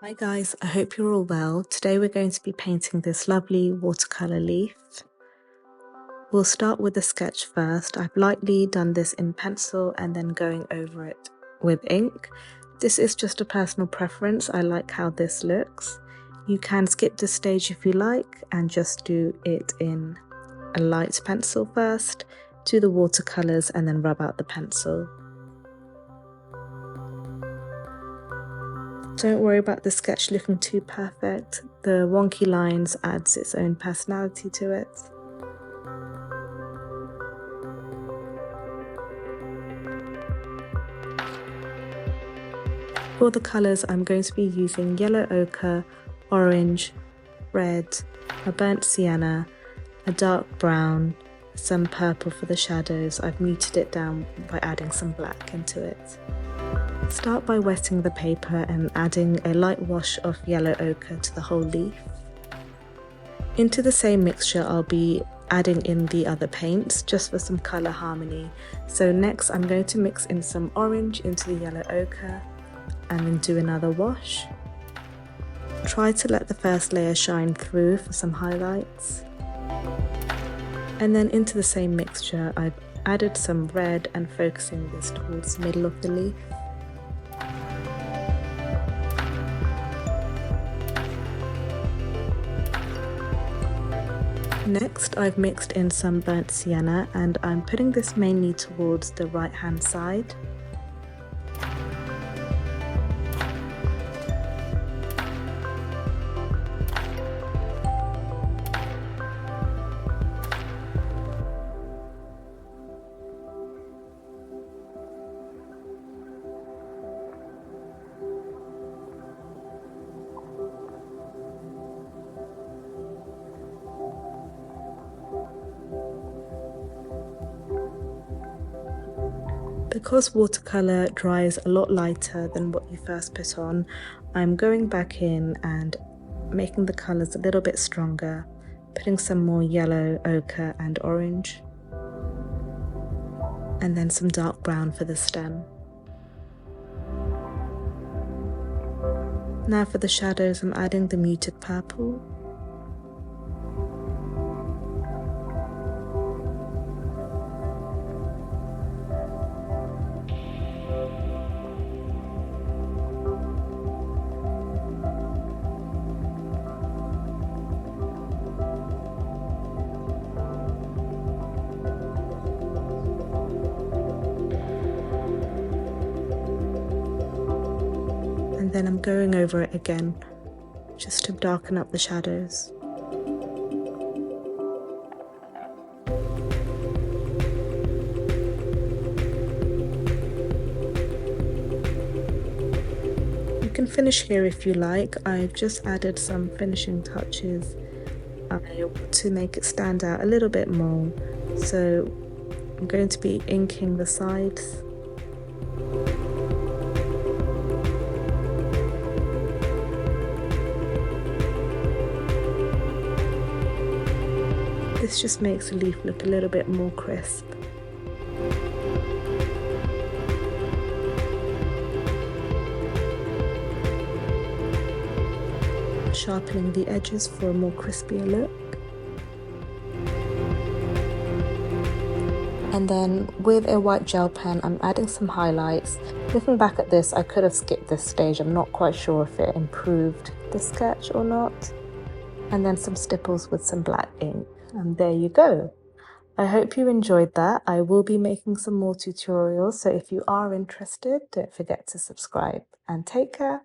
Hi guys, I hope you're all well. Today we're going to be painting this lovely watercolor leaf. We'll start with the sketch first. I've lightly done this in pencil and then going over it with ink. This is just a personal preference. I like how this looks. You can skip this stage if you like and just do it in a light pencil first, do the watercolors and then rub out the pencil. Don't worry about the sketch looking too perfect. The wonky lines adds its own personality to it. For the colours, I'm going to be using yellow ochre, orange, red, a burnt sienna, a dark brown, some purple for the shadows. I've muted it down by adding some black into it. Start by wetting the paper and adding a light wash of yellow ochre to the whole leaf. Into the same mixture I'll be adding in the other paints just for some colour harmony. So next I'm going to mix in some orange into the yellow ochre and then do another wash. Try to let the first layer shine through for some highlights. And then into the same mixture I've added some red and focusing this towards the middle of the leaf. Next, I've mixed in some burnt sienna and I'm putting this mainly towards the right hand side. Because watercolour dries a lot lighter than what you first put on, I'm going back in and making the colours a little bit stronger, putting some more yellow, ochre and orange, and then some dark brown for the stem. Now for the shadows, I'm adding the muted purple. And then I'm going over it again, just to darken up the shadows. You can finish here if you like. I've just added some finishing touches to make it stand out a little bit more. So I'm going to be inking the sides. This just makes the leaf look a little bit more crisp. Sharpening the edges for a more crispier look. And then with a white gel pen, I'm adding some highlights. Looking back at this, I could have skipped this stage. I'm not quite sure if it improved the sketch or not. And then some stipples with some black ink. And there you go. I hope you enjoyed that. I will be making some more tutorials, so if you are interested, don't forget to subscribe and take care.